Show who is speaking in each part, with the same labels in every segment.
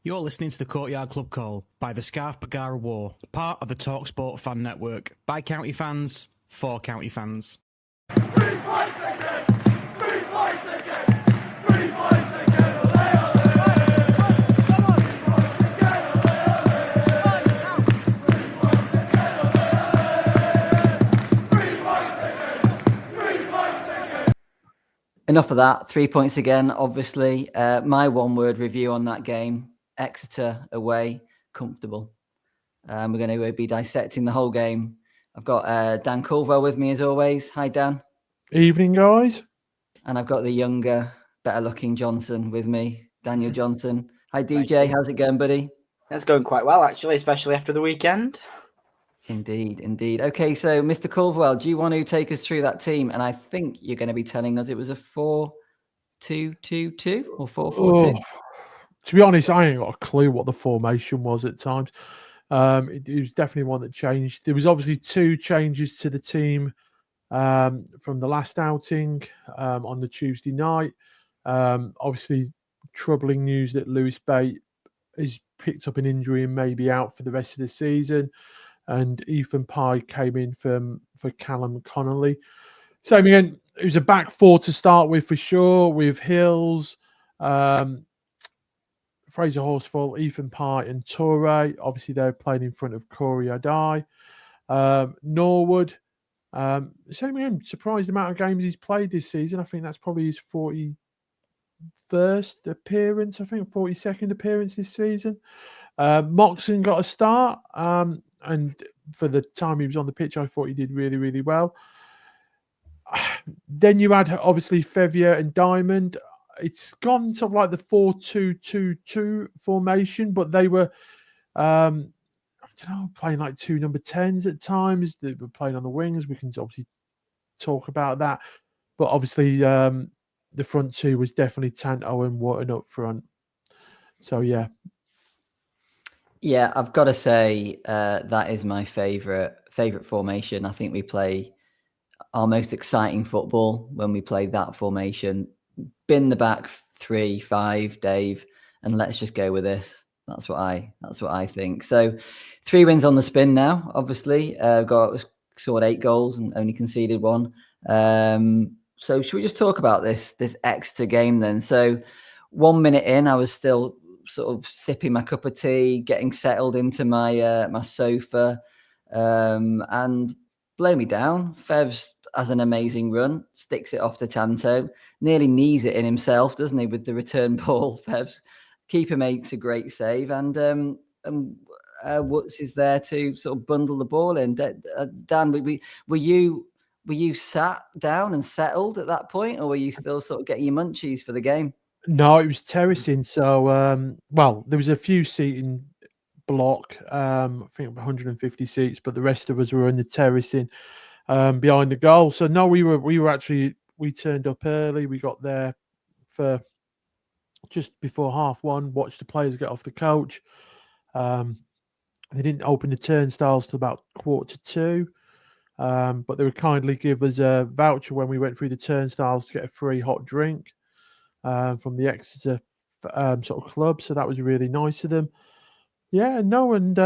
Speaker 1: You're listening to the Courtyard Club Call by the Scarf Bagara War, part of the TalkSport fan network. By county fans, for county fans.
Speaker 2: 3 points again! 3 points again! 3 points again! Ole, ole! Come on! 3 points again! Ole, ole! 3 points again! Ole, ole! 3 points again! 3 points again!
Speaker 3: Enough of that. 3 points again, obviously. My one-word review on that game. Exeter away, comfortable. We're going to be dissecting the whole game. I've got Dan Culver with me as always. Hi, Dan.
Speaker 4: Evening, guys.
Speaker 3: And I've got the younger, better-looking Johnson with me, Daniel Johnson. Hi, DJ. How's it going, buddy?
Speaker 5: It's going quite well, actually, especially after the weekend.
Speaker 3: Indeed, indeed. Okay, so Mr. Culverwell, do you want to take us through that team? And I think you're going to be telling us it was a 4-2-2-2 or 4-4-2.
Speaker 4: To be honest, I ain't got a clue what the formation was at times. It was definitely one that changed. There was obviously 2 changes to the team from the last outing on the Tuesday night. Obviously, troubling news that Lewis Bate has picked up an injury and may be out for the rest of the season. And Ethan Pye came in for Callum Connolly. Same again, it was a back 4 to start with for sure, with Hills, Fraser Horsfall, Ethan Pye and Toure. Obviously, they're playing in front of Corey Adai. Norwood, same again, surprised amount of games he's played this season. I think that's probably his 41st appearance, 42nd appearance this season. Moxon got a start, and for the time he was on the pitch, I thought he did really, really well. Then you had, obviously, Fevier and Diamond. It's gone sort of like the 4-2-2-2 formation, but they were, playing like 2 number 10s at times. They were playing on the wings. We can obviously talk about that. But obviously, the front 2 was definitely Tanto and Wootton up front. So, yeah.
Speaker 3: Yeah, I've got to say that is my favourite formation. I think we play our most exciting football when we play that formation. Bin the back 3, 5, Dave, and let's just go with this. That's what I think. So 3 wins on the spin now. Obviously, scored 8 goals and only conceded 1. So should we just talk about this Exeter game then? So 1 minute in, I was still sort of sipping my cup of tea, getting settled into my my sofa, and blow me down. Fevs has an amazing run, sticks it off to Tanto, nearly knees it in himself, doesn't he, with the return ball, Fevs. Keeper makes a great save, and Woots is there to sort of bundle the ball in. Dan, were you sat down and settled at that point, or were you still sort of getting your munchies for the game?
Speaker 4: No, it was terracing. So, there was a few seating block, I think 150 seats, but the rest of us were in the terracing behind the goal. So no, we turned up early. We got there for just before 1:30, watched the players get off the coach. They didn't open the turnstiles till about 1:45, but they would kindly give us a voucher when we went through the turnstiles to get a free hot drink from the Exeter sort of club. So that was really nice of them. Yeah, no, and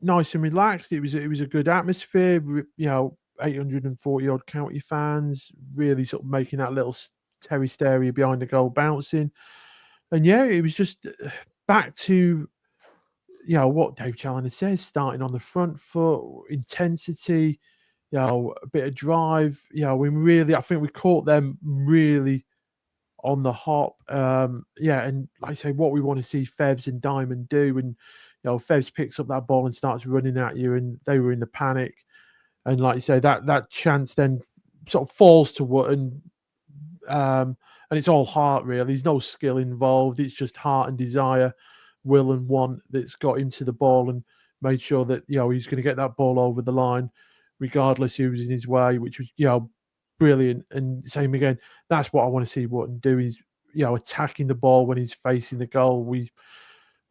Speaker 4: nice and relaxed. It was a good atmosphere. 840 odd county fans really sort of making that little terraced area behind the goal bouncing. And yeah, it was just back to what Dave Challoner says, starting on the front foot, intensity, a bit of drive. I think we caught them really on the hop. And like I say, what we want to see Fevs and Diamond do, and Fevs picks up that ball and starts running at you, and they were in the panic. And like you say, that chance then sort of falls to Wootton, and it's all heart really. There's no skill involved. It's just heart and desire, will and want that's got him to the ball and made sure that he's going to get that ball over the line, regardless who was in his way, which was brilliant. And same again, that's what I want to see Wootton do, is attacking the ball when he's facing the goal.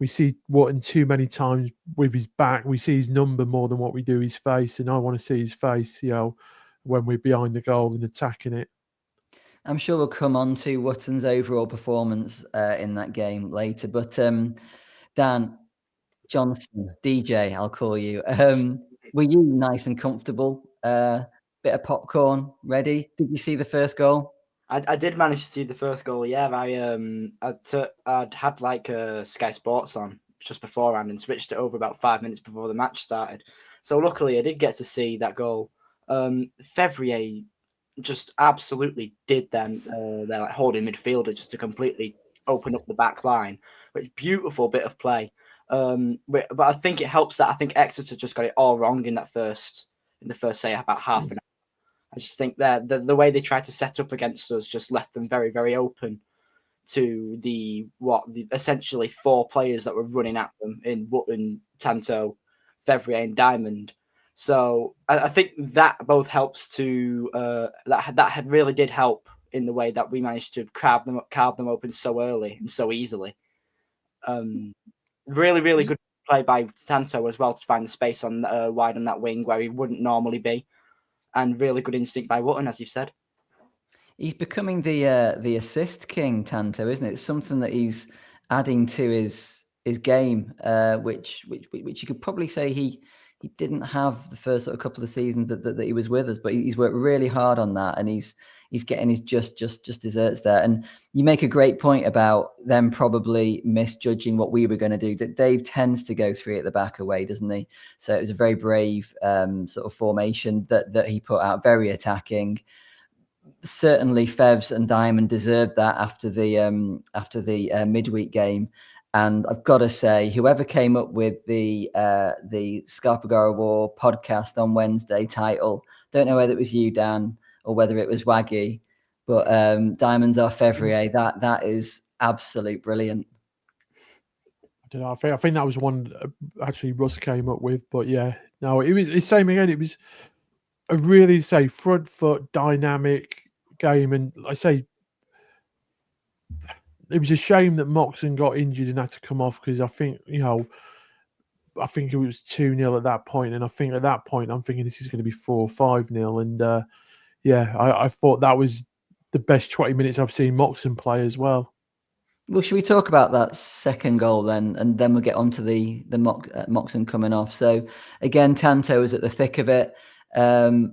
Speaker 4: We see Wootton too many times with his back. We see his number more than what we do his face, and I want to see his face when we're behind the goal and attacking it.
Speaker 3: I'm sure we'll come on to Wootton's overall performance in that game later. But Dan Johnson, DJ, I'll call you. Were you nice and comfortable? Bit of popcorn ready? Did you see the first goal?
Speaker 5: I did manage to see the first goal. Yeah, I'd had like Sky Sports on just beforehand and switched it over about 5 minutes before the match started. So luckily, I did get to see that goal. Fevrier just absolutely did then. They're like holding midfielder just to completely open up the back line. But beautiful bit of play. But I think it helps that I think Exeter just got it all wrong in the first say about half an hour. I just think that the way they tried to set up against us just left them very, very open to the essentially 4 players that were running at them in Wootton, Tanto, Fevrier, and Diamond. So I think that both helps to that really did help in the way that we managed to carve them open so early and so easily. Really, really good play by Tanto as well to find the space on wide on that wing where he wouldn't normally be. And really good instinct by Wootton, as you've said.
Speaker 3: He's becoming the assist king, Tanto, isn't it? It's something that he's adding to his game, which you could probably say he didn't have the first sort of couple of seasons that he was with us, but he's worked really hard on that, and he's getting his just desserts there. And you make a great point about them probably misjudging what we were going to do. That Dave tends to go 3 at the back away, doesn't he? So it was a very brave sort of formation that he put out, very attacking. Certainly Fevs and Diamond deserved that after the midweek game. And I've got to say, whoever came up with the Scarpagara War podcast on Wednesday title, don't know whether it was you, Dan, or whether it was Waggy, but Diamonds are Fevrier. That is absolute brilliant.
Speaker 4: I don't know. I think that was one actually Russ came up with, but yeah, no, it's the same again. It was a really front foot dynamic game, and I say it was a shame that Moxon got injured and had to come off because I think it was 2-0 at that point, and I think at that point I'm thinking this is going to be 4-5-0, and I thought that was the best 20 minutes I've seen Moxon play as well.
Speaker 3: Well, should we talk about that second goal then, and then we'll get on to the Moxon coming off. So again, Tanto was at the thick of it. A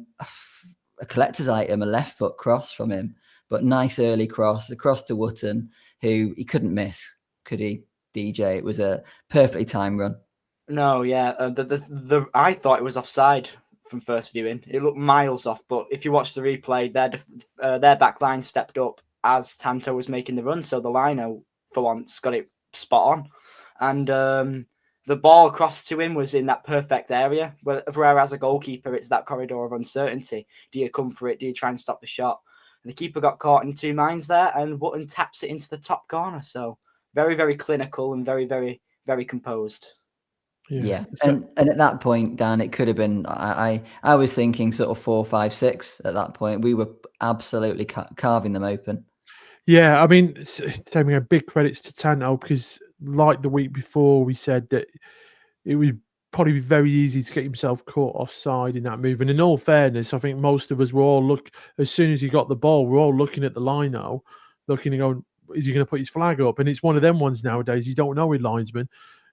Speaker 3: collector's item, a left foot cross from him, but nice early cross across to Wootton, who he couldn't miss, could he, DJ? It was a perfectly timed run.
Speaker 5: No, yeah, I thought it was offside from first viewing. It looked miles off, but if you watch the replay, their back line stepped up as Tanto was making the run, so the lino for once got it spot on, and the ball across to him was in that perfect area. Whereas a goalkeeper, it's that corridor of uncertainty. Do you come for it? Do you try and stop the shot? And the keeper got caught in 2 minds there, and Wootton taps it into the top corner. So very, very clinical and very, very, very composed.
Speaker 3: Yeah. And at that point, Dan, it could have been. I was thinking sort of 4-5-6 at that point. We were absolutely carving them open.
Speaker 4: Yeah, I mean, taking big credits to Tanto because, like the week before, we said that it would probably be very easy to get himself caught offside in that move. And in all fairness, I think most of us were all as soon as he got the ball, we're all looking at the lino, looking and going, is he going to put his flag up? And it's one of them ones nowadays, you don't know with linesmen.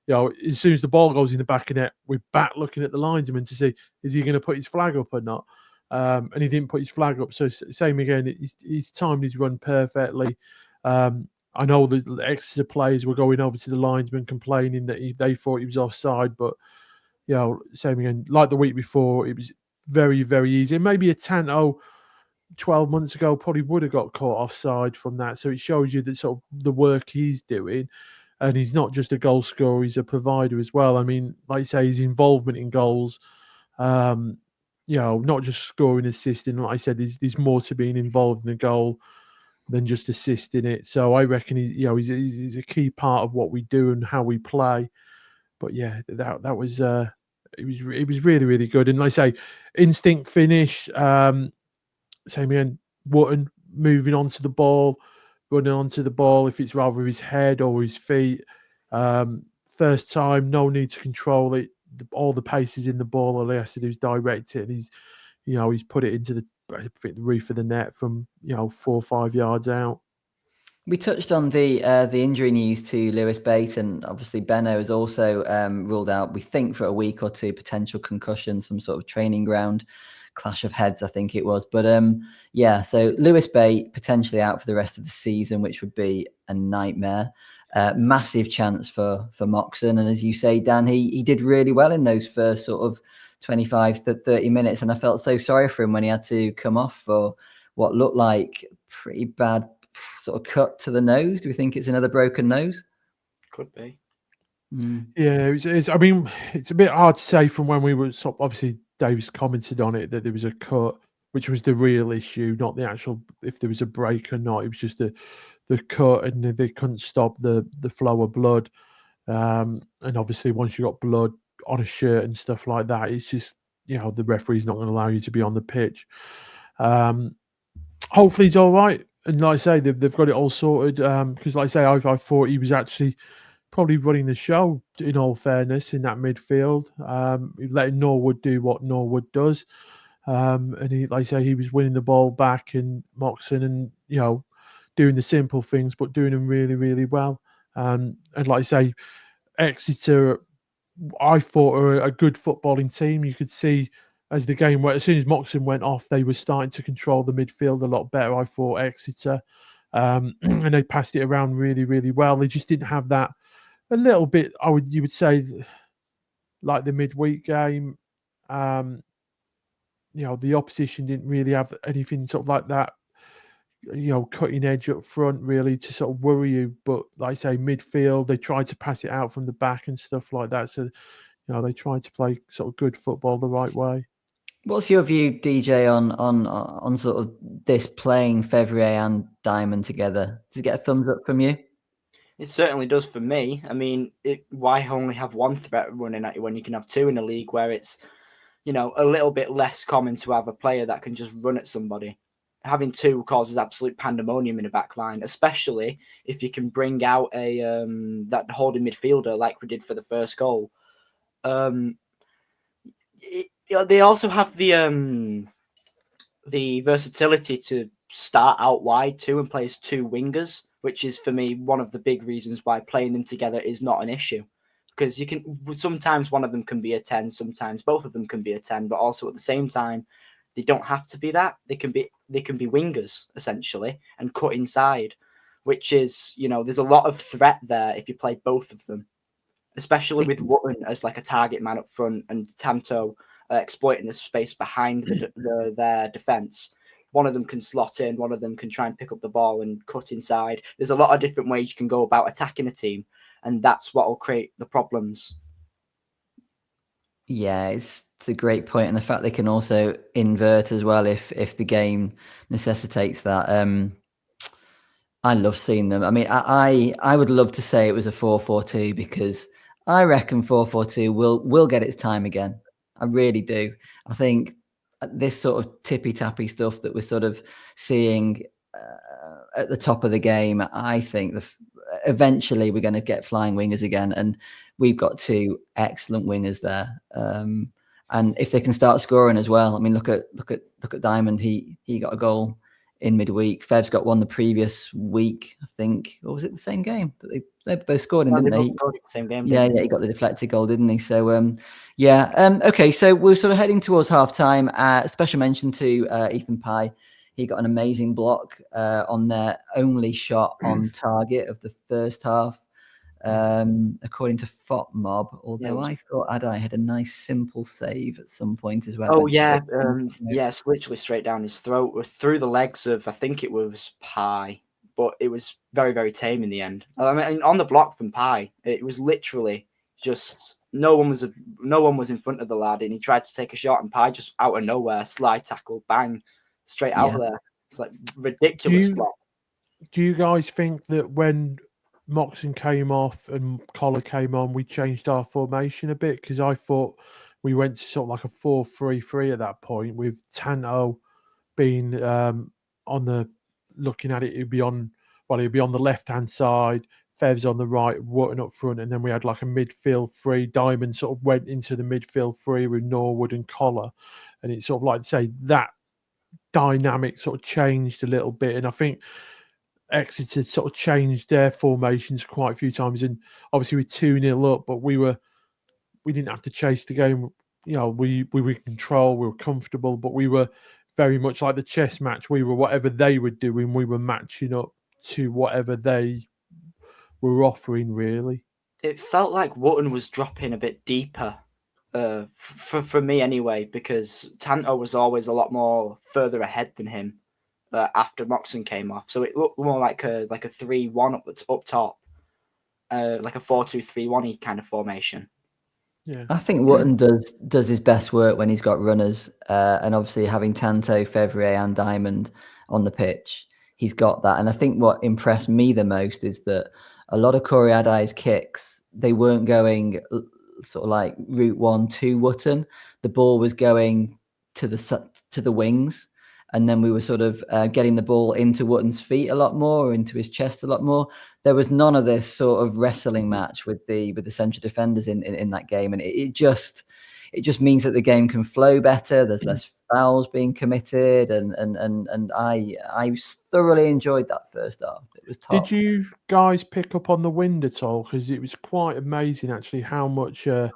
Speaker 4: As soon as the ball goes in the back of net, we're back looking at the linesman to see, is he going to put his flag up or not? And he didn't put his flag up. So same again, he's timed his run perfectly. I know the Exeter players were going over to the linesman complaining that they thought he was offside, but same again, like the week before, it was very, very easy. And maybe a Tanto 12 months ago probably would have got caught offside from that. So it shows you that sort of the work he's doing. And he's not just a goal scorer, he's a provider as well. I mean, like you say, his involvement in goals, not just scoring, assisting. Like I said, there's more to being involved in a goal than just assisting it. So I reckon he's a key part of what we do and how we play. But yeah, that was it was really, really good. And like I say, instinct finish, same again, Wootton moving onto the ball, running onto the ball if it's rather his head or his feet. First time, no need to control it. All the pace is in the ball. All he has to do is direct it, and he's put it into the I think the roof of the net from 4 or 5 yards out.
Speaker 3: We touched on the injury news to Lewis Bate, and obviously Benno has also ruled out, we think, for a week or two, potential concussion, some sort of training ground clash of heads, I think it was. But so Lewis Bate potentially out for the rest of the season, which would be a nightmare. Massive chance for Moxon, and as you say, Dan, he did really well in those first sort of 25 to 30 minutes, and I felt so sorry for him when he had to come off for what looked like pretty bad sort of cut to the nose. Do we think it's another broken nose?
Speaker 5: Could be.
Speaker 4: Yeah, it's I mean, it's a bit hard to say from when we were obviously Dave's commented on it that there was a cut, which was the real issue, not the actual if there was a break or not. It was just the cut, and they couldn't stop the flow of blood. And obviously, once you got blood on a shirt and stuff like that, it's just the referee's not going to allow you to be on the pitch. Hopefully, he's all right. And like I say, they've got it all sorted. Because like I say, I thought he was actually probably running the show, in all fairness, in that midfield. Letting Norwood do what Norwood does. And he, like I say, he was winning the ball back in Moxon and, doing the simple things, but doing them really, really well. And like I say, Exeter, I thought, are a good footballing team. You could see as the game went, as soon as Moxon went off, they were starting to control the midfield a lot better, I thought, Exeter. And they passed it around really, really well. They just didn't have that a little bit, you would say, like the midweek game. The opposition didn't really have anything sort of like that, cutting edge up front really to sort of worry you. But like I say, midfield, they tried to pass it out from the back and stuff like that. So, they tried to play sort of good football the right way.
Speaker 3: What's your view, DJ, on sort of this playing Fevrier and Diamond together? Does it get a thumbs up from you?
Speaker 5: It certainly does for me. I mean, why only have one threat running at you when you can have two in a league where it's, a little bit less common to have a player that can just run at somebody? Having two causes absolute pandemonium in a back line, especially if you can bring out that holding midfielder like we did for the first goal. They also have the versatility to start out wide too and play as two wingers, which is for me one of the big reasons why playing them together is not an issue, because sometimes one of them can be a 10, sometimes both of them can be a 10, but also at the same time they don't have to be that. They can be wingers essentially and cut inside, which is, there's a lot of threat there if you play both of them, especially with Wootton as like a target man up front and Tanto exploiting the space behind their defence. One of them can slot in, one of them can try and pick up the ball and cut inside. There's a lot of different ways you can go about attacking a team, and that's what will create the problems.
Speaker 3: Yeah, it's a great point, and the fact they can also invert as well if the game necessitates that. I love seeing them. I mean, I would love to say it was a 4-4-2 because I reckon 4-4-2 will get its time again. I really do. I think this sort of tippy-tappy stuff that we're sort of seeing at the top of the game, I think eventually we're going to get flying wingers again, and we've got two excellent wingers there. And if they can start scoring as well, I mean, look at Diamond. He got a goal in midweek. Fev's got one the previous week, I think. Or was it the same game that they both scored in, didn't they?
Speaker 5: Both scored in the same game.
Speaker 3: Yeah, he got the deflected goal, didn't he? So, okay, so we're sort of heading towards half-time. Special mention to Ethan Pye. He got an amazing block on their only shot on target of the first half, according to FOTMob, although I thought Adai had a nice simple save at some point as well.
Speaker 5: Oh, yeah. It's literally straight down his throat, through the legs of, I think it was Pye, but it was very, very tame in the end. I mean, on the block from Pye, it was literally just no one was in front of the lad, and he tried to take a shot, and Pye just out of nowhere, slide tackle, bang, straight out there. It's like ridiculous block.
Speaker 4: Do you guys think that when Moxon came off and Collar came on, we changed our formation a bit? Because I thought we went to sort of like a 4-3-3 at that point, with Tanto being looking at it, he'd be on the left-hand side, Fev's on the right, Wootton up front, and then we had like a midfield three. Diamond sort of went into the midfield three with Norwood and Collar, and it's sort of like to say that dynamic sort of changed a little bit, and I think Exeter sort of changed their formations quite a few times, and obviously we're 2-0 up, but we didn't have to chase the game. You know, we were in control, we were comfortable, but we were very much like the chess match. We were whatever they were doing, we were matching up to whatever they were offering, really.
Speaker 5: It felt like Wootton was dropping a bit deeper, for me anyway, because Tanto was always a lot more further ahead than him after Moxon came off. So it looked more like a 3-1 up top, like a 4-2-3-1 kind of formation.
Speaker 4: Yeah,
Speaker 3: I think Wootton does his best work when he's got runners, and obviously having Tanto, Fevrier, and Diamond on the pitch, he's got that. And I think what impressed me the most is that a lot of Coriadai's kicks, they weren't going sort of like route 1 to Wootton. The ball was going to the wings, and then we were sort of getting the ball into Wootton's feet a lot more, or into his chest a lot more. There was none of this sort of wrestling match with the central defenders in that game, and it just means that the game can flow better. There's less fouls being committed, and I thoroughly enjoyed that first half. It was top.
Speaker 4: Did you guys pick up on the wind at all? Because it was quite amazing actually how much of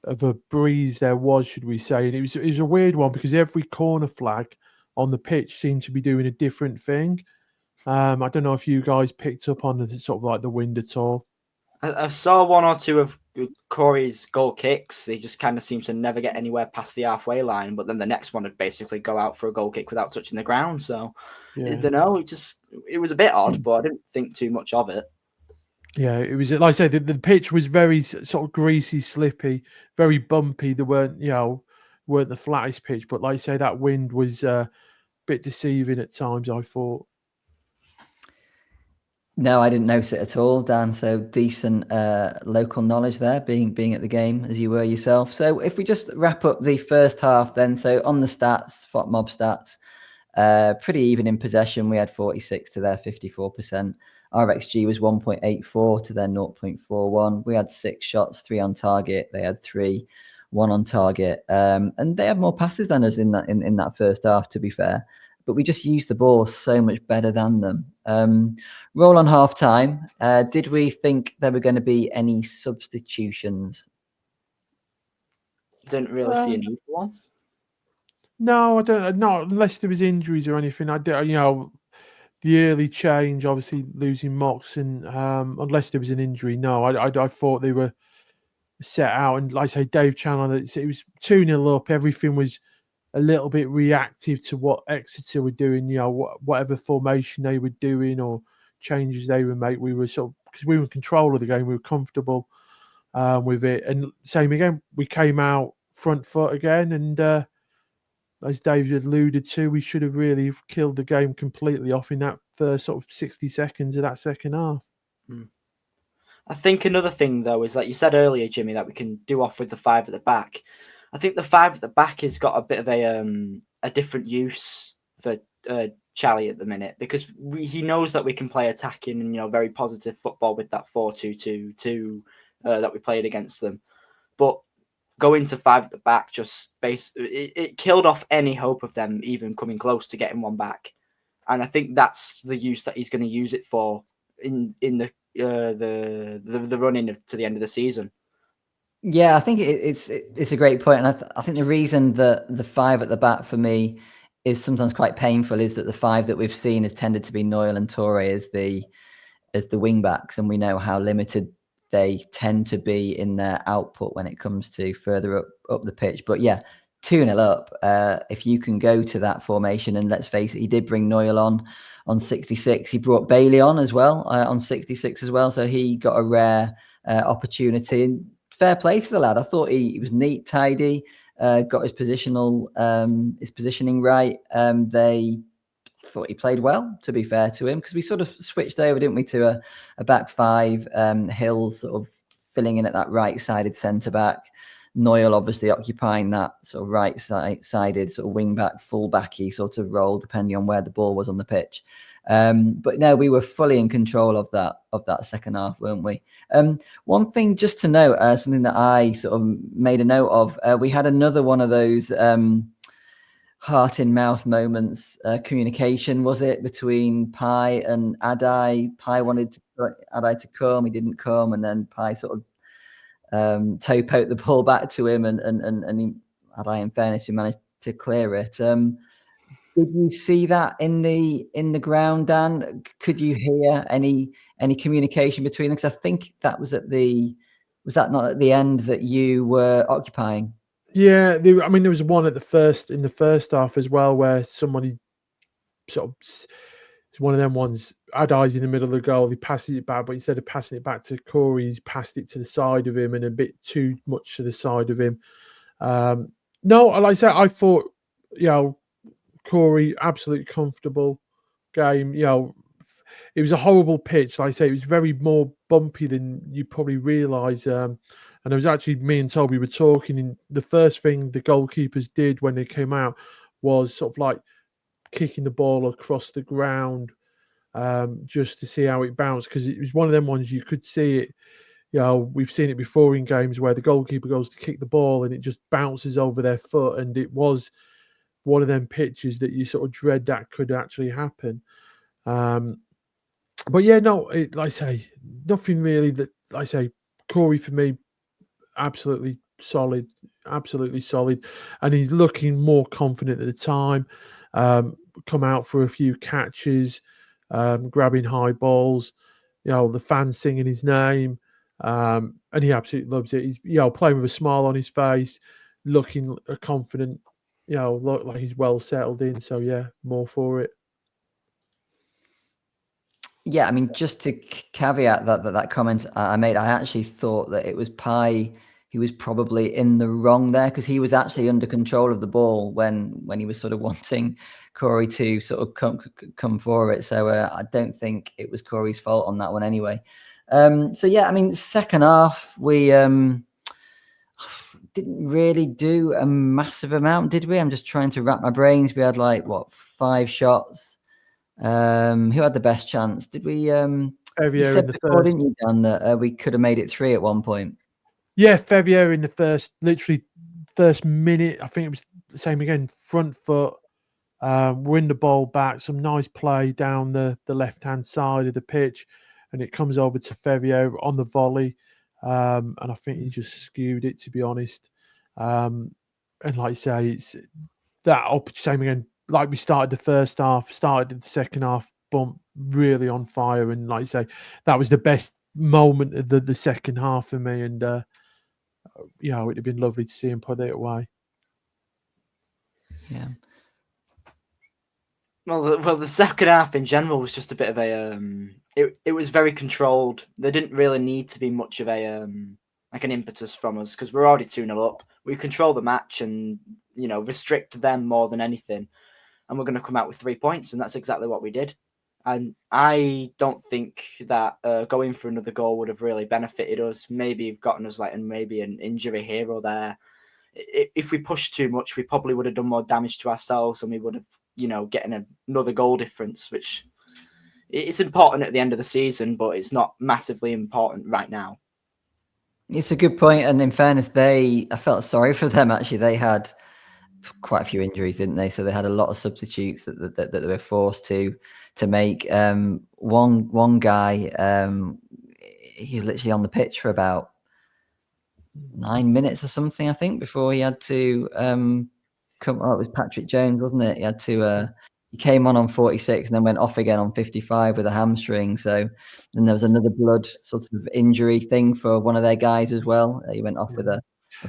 Speaker 4: a breeze there was, should we say? And it was a weird one because every corner flag on the pitch seemed to be doing a different thing. I don't know if you guys picked up on the sort of like the wind at all.
Speaker 5: I saw one or two of Corey's goal kicks. They just kind of seemed to never get anywhere past the halfway line, but then the next one would basically go out for a goal kick without touching the ground. So I don't know. It was a bit odd, but I didn't think too much of it.
Speaker 4: Yeah, it was like I said, the pitch was very sort of greasy, slippy, very bumpy. There weren't the flattest pitch, but like I say, that wind was a bit deceiving at times, I thought.
Speaker 3: No, I didn't notice it at all, Dan. So decent local knowledge there, being at the game as you were yourself. So if we just wrap up the first half then. So on the stats, FOTMob stats, pretty even in possession. We had 46 to their 54%. Our XG was 1.84 to their 0.41. We had 6 shots, 3 on target. They had 3, 1 on target. And they had more passes than us in that first half, to be fair. But we just used the ball so much better than them. Roll on half time. Did we think there were going to be any substitutions?
Speaker 5: Didn't really see a need for one.
Speaker 4: No, I don't. Not unless there was injuries or anything. I did. The early change, obviously losing Moxon. Unless there was an injury, no. I thought they were set out, and like I say, Dave Chandler. It was 2-0 up. Everything was a little bit reactive to what Exeter were doing, whatever formation they were doing or changes they were making. We were sort of, because we were in control of the game, we were comfortable with it. And same again, we came out front foot again. And as David alluded to, we should have really killed the game completely off in that first sort of 60 seconds of that second half.
Speaker 5: I think another thing, though, is like you said earlier, Jimmy, that we can do off with the 5 at the back. I think the 5 at the back has got a bit of a different use for Charlie at the minute, because he knows that we can play attacking and very positive football with that 4-2-2-2 that we played against them. But going to 5 at the back it killed off any hope of them even coming close to getting one back. And I think that's the use that he's going to use it for in the run-in to the end of the season.
Speaker 3: Yeah, I think it's a great point, and I think the reason that the 5 at the back for me is sometimes quite painful is that the 5 that we've seen has tended to be Noyle and Torre as the wing backs, and we know how limited they tend to be in their output when it comes to further up the pitch. But yeah, 2-0 up. If you can go to that formation, and let's face it, he did bring Noyle on 66. He brought Bailey on as well on 66 as well, so he got a rare opportunity. And fair play to the lad. I thought he was neat, tidy, got his positioning right. They thought he played well, to be fair to him, because we sort of switched over, didn't we, to a back 5. Hills sort of filling in at that right-sided centre-back. Noyle obviously occupying that sort of right-sided sort of wing-back, full-backy sort of role, depending on where the ball was on the pitch. But no, we were fully in control of that second half, weren't we? One thing just to note, something that I sort of made a note of, we had another one of those heart in mouth moments. Communication, was it, between Pi and Adai? Pi wanted Adai to come, he didn't come, and then Pi sort of toe poked the ball back to him, and Adai, in fairness, who managed to clear it. Did you see that in the ground, Dan? Could you hear any communication between them? Because I think that was was that not at the end that you were occupying?
Speaker 4: Yeah, there was one in the first half as well, where somebody sort of, it's one of them ones. Adai's in the middle of the goal. He passes it back, but instead of passing it back to Corey, he's passed it to the side of him and a bit too much to the side of him. No, like I said, I thought, Corey, absolutely comfortable game. It was a horrible pitch. Like I say, it was very more bumpy than you probably realise. And it was actually, me and Toby were talking, and the first thing the goalkeepers did when they came out was sort of like kicking the ball across the ground, just to see how it bounced, because it was one of them ones you could see it. We've seen it before in games where the goalkeeper goes to kick the ball and it just bounces over their foot, and it was one of them pitches that you sort of dread that could actually happen. But yeah, no, like I say, nothing really that, like I say, Corey for me, absolutely solid, and he's looking more confident at the time. Come out for a few catches, grabbing high balls, the fans singing his name, and he absolutely loves it. He's playing with a smile on his face, looking confident, look like he's well settled in. So yeah, more for it.
Speaker 3: Yeah, I mean, just to caveat that comment I made, I actually thought that it was Pi who was probably in the wrong there, because he was actually under control of the ball when he was sort of wanting Corey to sort of come for it. So I don't think it was Corey's fault on that one anyway. So yeah, I mean, second half we didn't really do a massive amount, did we? I'm just trying to wrap my brains. We had 5 shots. Who had the best chance? Did we? You said before, didn't you, Dan, that we could have made it 3 at one point?
Speaker 4: Yeah, Fevio in the first minute. I think it was the same again. Front foot, win the ball back. Some nice play down the left-hand side of the pitch, and it comes over to Fevio on the volley. And I think he just skewed it, to be honest. And like I say, it's that same again. Like we started the first half, started the second half, bump really on fire, and like I say, that was the best moment of the second half for me. And it'd have been lovely to see him put it away.
Speaker 3: Yeah.
Speaker 5: Well, the second half in general was just a bit of a. It was very controlled. There didn't really need to be much of a an impetus from us, because we're already 2-0 up. We control the match and restrict them more than anything, and we're going to come out with 3 points, and that's exactly what we did. And I don't think that going for another goal would have really benefited us. Maybe gotten us maybe an injury here or there. If we pushed too much, we probably would have done more damage to ourselves, and we would have, getting another goal difference, which it's important at the end of the season, but it's not massively important right now.
Speaker 3: It's a good point, and in fairness, I felt sorry for them. Actually, they had quite a few injuries, didn't they? So they had a lot of substitutes that they were forced to make. One guy, he's literally on the pitch for about 9 minutes or something, I think, before he had to come. Oh, it was Patrick Jones, wasn't it? He had to. He came on 46 and then went off again on 55 with a hamstring. So then there was another blood sort of injury thing for one of their guys as well. He went off with a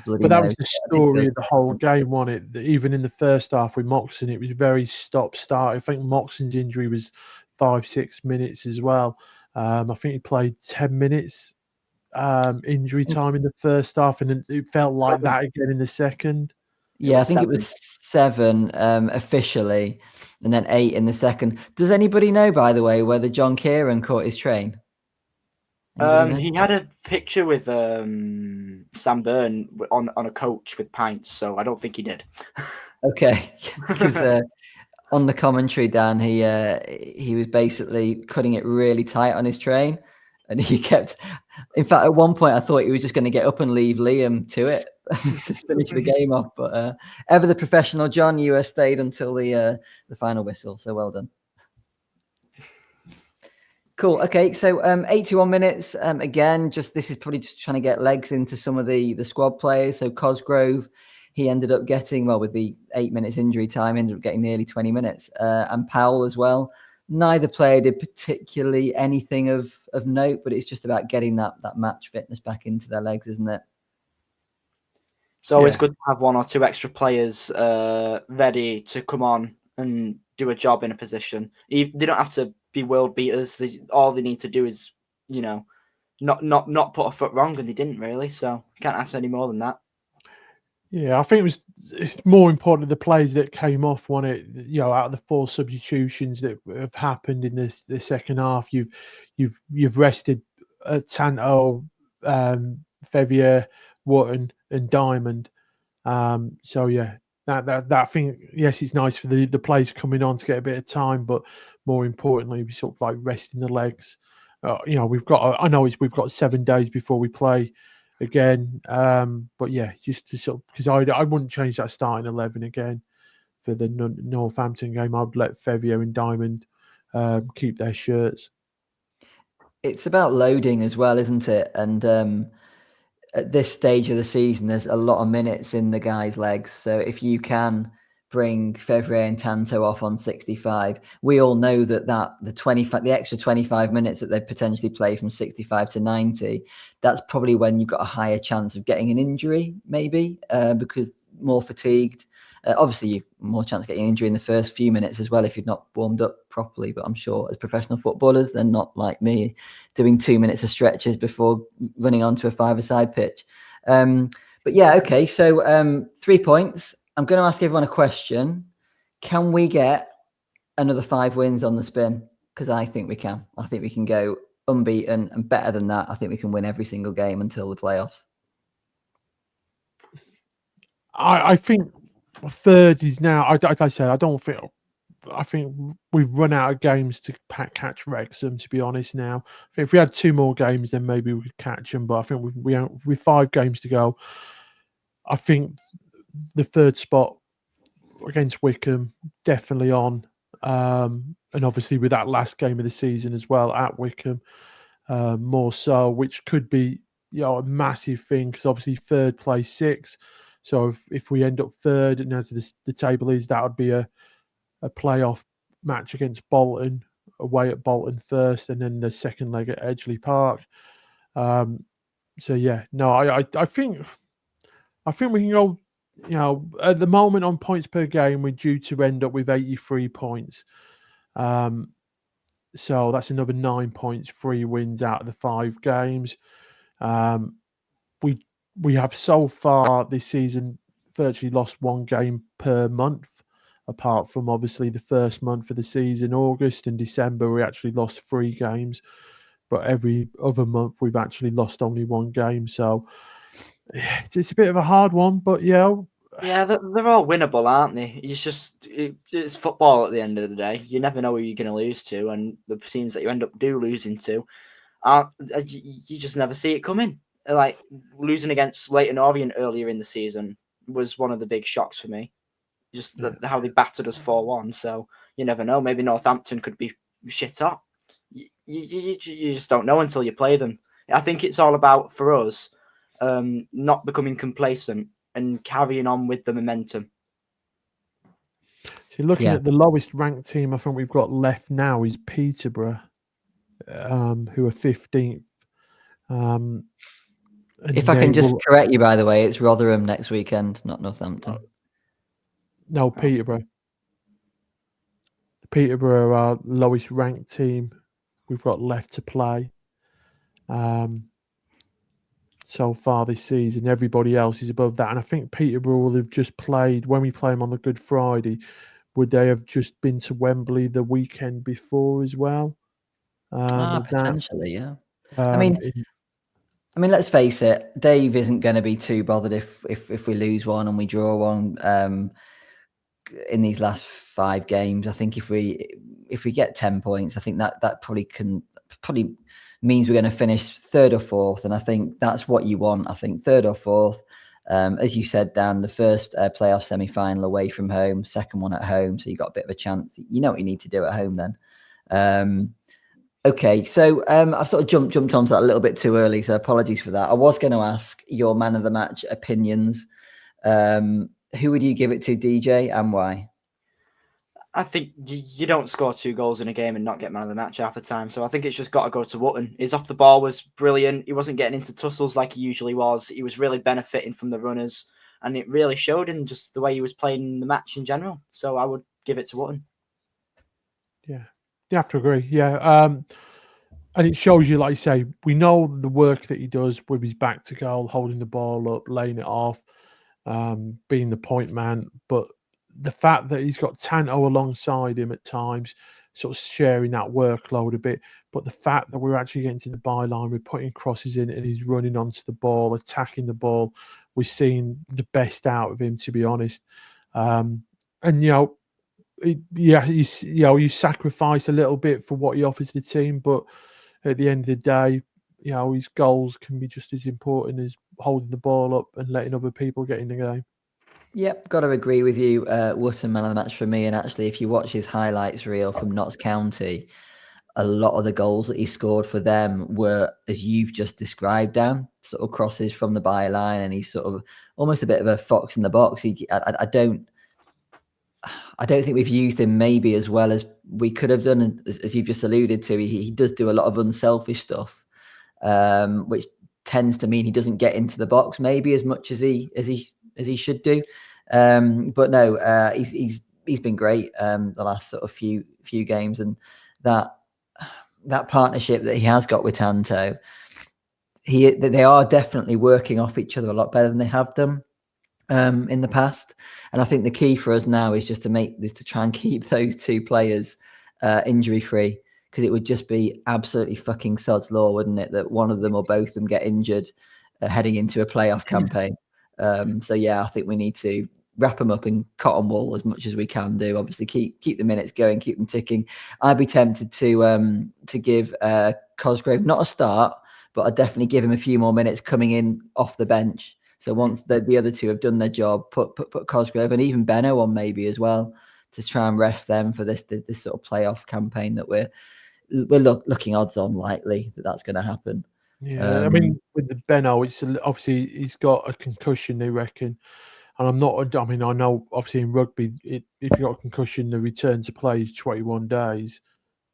Speaker 3: bloody.
Speaker 4: But that was the story of the whole game, wasn't it? Even in the first half with Moxon, it was very stop-start. I think Moxon's injury was 5-6 minutes as well. I think he played 10 minutes injury time in the first half, and it felt like that again in the second.
Speaker 3: Yeah, I think it was 7 officially, and then 8 in the second. Does anybody know, by the way, whether John Kieran caught his train?
Speaker 5: He had a picture with Sam Byrne on a coach with pints, so I don't think he did.
Speaker 3: Okay, because on the commentary, Dan, he was basically cutting it really tight on his train, and he kept. In fact, at one point, I thought he was just going to get up and leave Liam to it, to finish the game off. But ever the professional, John, you stayed until the final whistle. So well done. Cool. Okay, so 81 minutes. Again, this is probably just trying to get legs into some of the squad players. So Cosgrove, he ended up getting, well, with the 8 minutes injury time, ended up getting nearly 20 minutes. And Powell as well. Neither player did particularly anything of note, but it's just about getting that match fitness back into their legs, isn't it?
Speaker 5: It's always good to have one or two extra players ready to come on and do a job in a position. They don't have to be world beaters. All they need to do is, not put a foot wrong, and they didn't really. So can't ask any more than that.
Speaker 4: Yeah, I think it's more important the players that came off, out of the 4 substitutions that have happened in the second half. You've rested Tanto, Fevier, Wootton, and Diamond. So yeah, that thing. Yes, it's nice for the players coming on to get a bit of time, but more importantly, we sort of like resting the legs. We've got 7 days before we play again. But yeah, just to sort of, because I wouldn't change that starting 11 again for the Northampton game. I'd let Fevier and Diamond keep their shirts.
Speaker 3: It's about loading as well, isn't it? And at this stage of the season, there's a lot of minutes in the guys' legs. So if you can bring Fevrier and Tanto off on 65, we all know that the extra 25 minutes that they potentially play from 65 to 90, that's probably when you've got a higher chance of getting an injury, maybe, because more fatigued. Obviously, you more chance of getting an injury in the first few minutes as well if you've not warmed up properly. But I'm sure as professional footballers, they're not like me doing 2 minutes of stretches before running onto a 5-a-side pitch. But yeah, okay. So 3 points. I'm going to ask everyone a question. Can we get another 5 wins on the spin? Because I think we can. I think we can go unbeaten, and better than that, I think we can win every single game until the playoffs.
Speaker 4: I think third is now. I said I don't feel. I think we've run out of games to catch Wrexham. To be honest, now if we had 2 more games, then maybe we could catch them. But I think with 5 games to go, I think the third spot against Wickham definitely on, and obviously with that last game of the season as well at Wickham, more so, which could be a massive thing because obviously third plays 6. So if we end up third, and as the table is, that would be a playoff match against Bolton, away at Bolton first, and then the second leg at Edgeley Park. So yeah, no, I think we can go. At the moment on points per game, we're due to end up with 83 points. So that's another 9 points, 3 wins out of the 5 games. We have so far this season virtually lost 1 game per month, apart from obviously the first month of the season, August and December, we actually lost 3 games. But every other month we've actually lost only 1 game. So it's a bit of a hard one, but yeah.
Speaker 5: Yeah, they're all winnable, aren't they? It's football at the end of the day. You never know who you're going to lose to, and the teams that you end up losing to, you just never see it coming. Like losing against Leyton Orient earlier in the season was one of the big shocks for me. Just how they battered us 4-1. So you never know. Maybe Northampton could be shit hot. You just don't know until you play them. I think it's all about, for us, not becoming complacent and carrying on with the momentum.
Speaker 4: So looking at the lowest ranked team I think we've got left now is Peterborough, who are 15th.
Speaker 3: If I can just correct you, by the way, it's Rotherham next weekend, not Northampton.
Speaker 4: No, Peterborough. Peterborough are our lowest ranked team we've got left to play. So far this season, everybody else is above that. And I think Peterborough will have just played, when we play them on the Good Friday, would they have just been to Wembley the weekend before as well?
Speaker 3: Potentially, yeah. I mean, let's face it, Dave isn't going to be too bothered if we lose one and we draw one in these last 5 games. I think if we get 10 points, I think that probably means we're going to finish 3rd or 4th, and I think that's what you want. I think 3rd or 4th, As you said, Dan, the first playoff semi-final away from home, second one at home, so you got a bit of a chance. You know what you need to do at home then. Okay, so I've sort of jumped onto that a little bit too early, so apologies for that. I was going to ask your man of the match opinions. Who would you give it to, DJ, and why?
Speaker 5: I think you don't score 2 goals in a game and not get man of the match half the time. So I think it's just got to go to Wootton. His off the ball was brilliant. He wasn't getting into tussles like he usually was. He was really benefiting from the runners, and it really showed in just the way he was playing the match in general. So I would give it to Wootton.
Speaker 4: Yeah, you have to agree. Yeah, and it shows you, like you say, we know the work that he does with his back to goal, holding the ball up, laying it off, being the point man, but the fact that he's got Tanto alongside him at times, sort of sharing that workload a bit, but the fact that we're actually getting to the byline, we're putting crosses in and he's running onto the ball, attacking the ball, we're seeing the best out of him, to be honest. And, you sacrifice a little bit for what he offers the team, but at the end of the day, his goals can be just as important as holding the ball up and letting other people get in the game.
Speaker 3: Yep, got to agree with you. Wootton, man of the match for me. And actually, if you watch his highlights reel from Notts County, a lot of the goals that he scored for them were, as you've just described, Dan, sort of crosses from the byline, and he's sort of almost a bit of a fox in the box. I don't think we've used him maybe as well as we could have done, as you've just alluded to. He does do a lot of unselfish stuff, which tends to mean he doesn't get into the box maybe as much as he should do. But no, he's been great the last sort of few games, and that partnership that he has got with Tanto, they are definitely working off each other a lot better than they have done in the past. And I think the key for us now is just to try and keep those 2 players injury free, because it would just be absolutely fucking sod's law, wouldn't it, that one of them or both of them get injured heading into a playoff campaign. So yeah, I think we need to wrap them up in cotton wool as much as we can do. Obviously, keep the minutes going, keep them ticking. I'd be tempted to give Cosgrove not a start, but I'd definitely give him a few more minutes coming in off the bench. So once the other 2 have done their job, put Cosgrove and even Benno on maybe as well, to try and rest them for this sort of playoff campaign that we're looking odds on likely that's going to happen.
Speaker 4: Yeah, I mean, with the Benno, it's obviously he's got a concussion, they reckon. And I know obviously in rugby, if you got a concussion, the return to play is 21 days,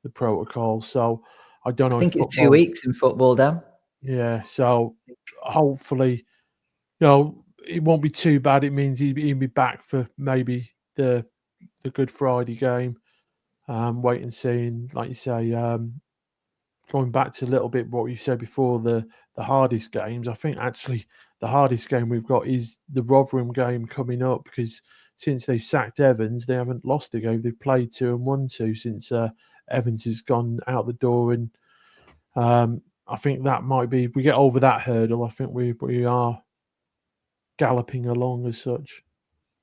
Speaker 4: the protocol. So I don't know.
Speaker 3: I think it's 2 weeks in football, Dan.
Speaker 4: Yeah, so hopefully, it won't be too bad. It means he'll be back for maybe the Good Friday game. Wait and see. And like you say, going back to a little bit what you said before, the hardest games, I think actually the hardest game we've got is the Rotherham game coming up, because since they've sacked Evans, they haven't lost a game. They've played 2 and won 2 since Evans has gone out the door. And I think that might be, if we get over that hurdle, I think we are galloping along as such.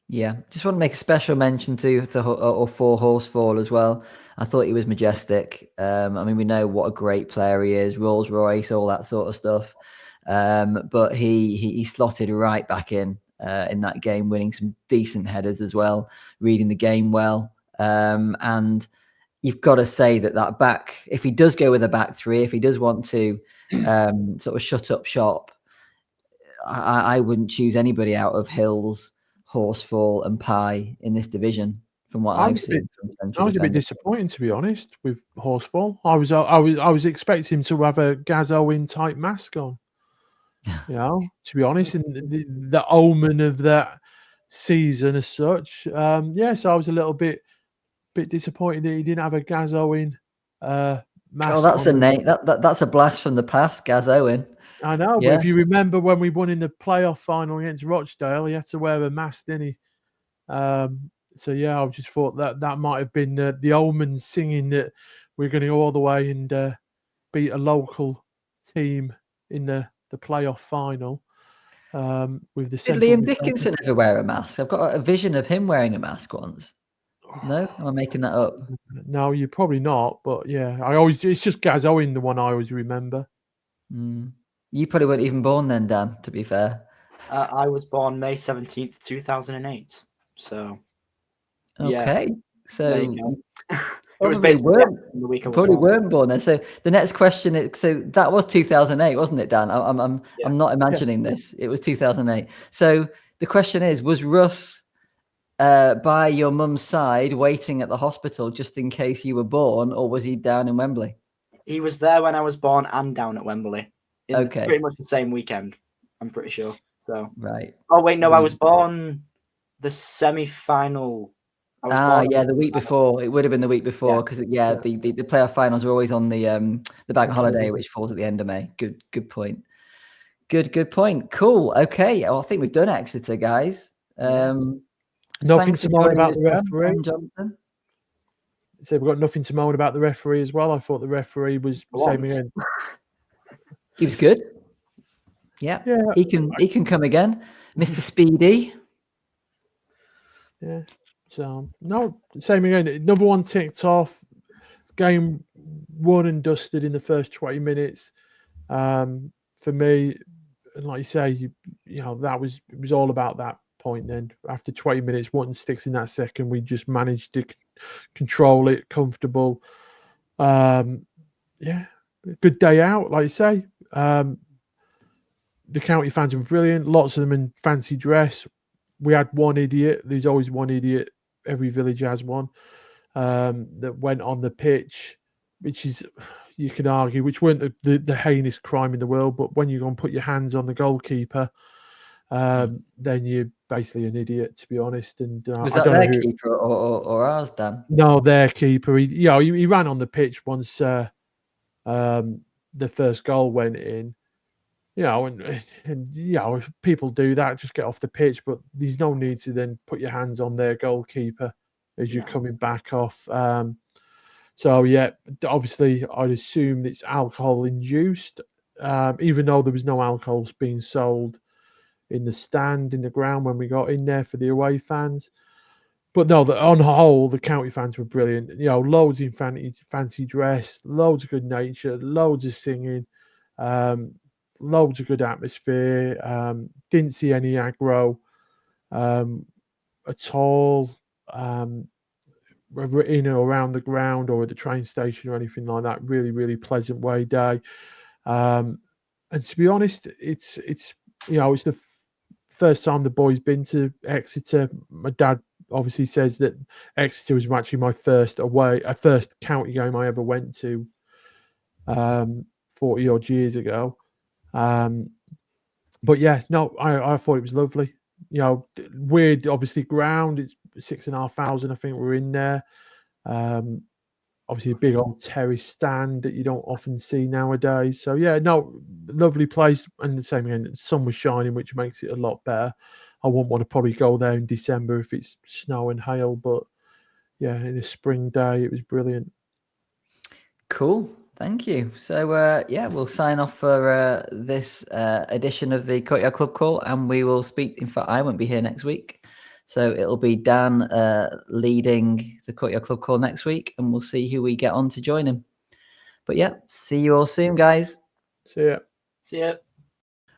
Speaker 3: Yeah, just want to make a special mention for Horsfall as well. I thought he was majestic. We know what a great player he is, Rolls Royce, all that sort of stuff. But he slotted right back in that game, winning some decent headers as well, reading the game well. And you've got to say that back, if he does go with a back 3, if he does want to sort of shut up shop, I wouldn't choose anybody out of Hills, Horsfall and Pye in this division from what I've seen.
Speaker 4: I was a bit disappointed, to be honest, with Horsfall. I was expecting him to have a Gaz Owen type mask on. To be honest, and the omen of that season as such. So I was a little bit disappointed that he didn't have a Gaz Owen mask.
Speaker 3: Oh, that's a name. That's a blast from the past, Gaz Owen.
Speaker 4: I know, but if you remember when we won in the playoff final against Rochdale, he had to wear a mask, didn't he? I just thought that might have been the omens singing that we're going to go all the way and beat a local team in the playoff final. With the
Speaker 3: Did Liam Dickinson ever wear a mask? I've got a vision of him wearing a mask once. No, am I making that up?
Speaker 4: No, you're probably not. But yeah, it's just Gaz Owen, the one I always remember.
Speaker 3: You probably weren't even born then, Dan, to be fair.
Speaker 5: I was born May 17th, 2008. So, yeah,
Speaker 3: Okay,
Speaker 5: there
Speaker 3: so
Speaker 5: you go. It was
Speaker 3: probably
Speaker 5: basically
Speaker 3: weren't
Speaker 5: the week I was
Speaker 3: probably
Speaker 5: born.
Speaker 3: weren't born then. So the next question is: so that was 2008, wasn't it, Dan?
Speaker 5: Yeah.
Speaker 3: I'm not imagining this. It was 2008. So the question is: was Russ by your mum's side waiting at the hospital just in case you were born, or was he down in Wembley?
Speaker 5: He was there when I was born and down at Wembley. In
Speaker 3: Okay.
Speaker 5: pretty much the same weekend, I'm pretty sure. So,
Speaker 3: Right.
Speaker 5: oh wait, no, I was born the semi-final. I was born
Speaker 3: Yeah,
Speaker 5: in
Speaker 3: the week before. It would have been the week before because the playoff finals are always on the bank holiday, which falls at the end of May. Good point. Good point. Cool. Okay. Well, I think we've done Exeter, guys.
Speaker 4: Nothing
Speaker 3: Thanks
Speaker 4: to
Speaker 3: for
Speaker 4: moan
Speaker 3: joining
Speaker 4: about
Speaker 3: us,
Speaker 4: the
Speaker 3: Dan,
Speaker 4: referee.
Speaker 3: Ben Johnson.
Speaker 4: So we've got nothing to moan about the referee as well. I thought the referee was same
Speaker 5: Once.
Speaker 4: again.
Speaker 3: He was good. Yeah. He can come again, Mr. Speedy.
Speaker 4: Yeah. So no, same again. Another one ticked off. Game won and dusted in the first 20 minutes. For me, and like you say, you know it was all about that point. Then after 20 minutes, Wootton sticks in that second. We just managed to control it, comfortable. Yeah, good day out, like you say. The county fans were brilliant. Lots of them in fancy dress. We had one idiot. There's always one idiot. Every village has one that went on the pitch, which is, you can argue, which weren't the heinous crime in the world. But when you go and put your hands on the goalkeeper, then you're basically an idiot, to be honest. And
Speaker 3: Was
Speaker 4: I
Speaker 3: that
Speaker 4: don't
Speaker 3: their
Speaker 4: know who.
Speaker 3: keeper or ours, Dan?
Speaker 4: No, their keeper. He ran on the pitch once the first goal went in. And people do that, just get off the pitch, but there's no need to then put your hands on their goalkeeper as you're coming back off. So yeah, obviously I'd assume it's alcohol induced, even though there was no alcohol being sold in the stand in the ground when we got in there for the away fans. But no, on the whole, the county fans were brilliant. Loads in fancy dress, loads of good nature, loads of singing, loads of good atmosphere. Didn't see any aggro at all, whether in or around the ground or at the train station or anything like that. Really, really pleasant way day. And to be honest, it's the first time the boys been to Exeter. My dad obviously says that Exeter was actually my first county game I ever went to 40 odd years ago. But yeah, no, I thought it was lovely. Weird, obviously, ground. It's 6,500, I think we're in there. Obviously a big old terrace stand that you don't often see nowadays. So yeah, no, lovely place. And the same again, the sun was shining, which makes it a lot better. I wouldn't want to probably go there in December if it's snow and hail, but yeah, in a spring day, it was brilliant.
Speaker 3: Cool. Thank you. So yeah, we'll sign off for this edition of the Courtyard Club Call, and we will speak. In fact, I won't be here next week, so it'll be Dan leading the Courtyard Club Call next week, and we'll see who we get on to join him. But yeah, see you all soon, guys.
Speaker 4: See ya.
Speaker 5: See ya.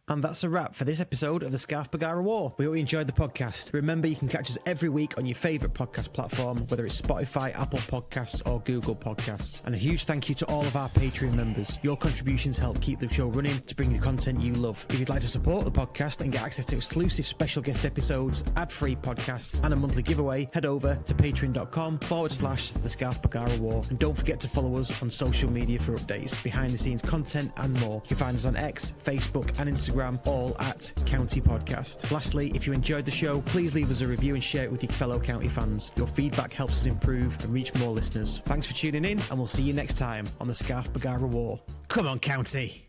Speaker 1: And that's a wrap for this episode of the Scarf Bagara War. We hope you enjoyed the podcast. Remember, you can catch us every week on your favourite podcast platform, whether it's Spotify, Apple Podcasts or Google Podcasts. And a huge thank you to all of our Patreon members. Your contributions help keep the show running to bring the content you love. If you'd like to support the podcast and get access to exclusive special guest episodes, ad-free podcasts and a monthly giveaway, head over to patreon.com/the Scarf Bagara War. And don't forget to follow us on social media for updates, behind the scenes content and more. You can find us on X, Facebook and Instagram, all at County Podcast. Lastly, if you enjoyed the show, please leave us a review and share it with your fellow county fans. Your feedback helps us improve and reach more listeners. Thanks for tuning in, and we'll see you next time on the Scarf Bagara War. Come on, County!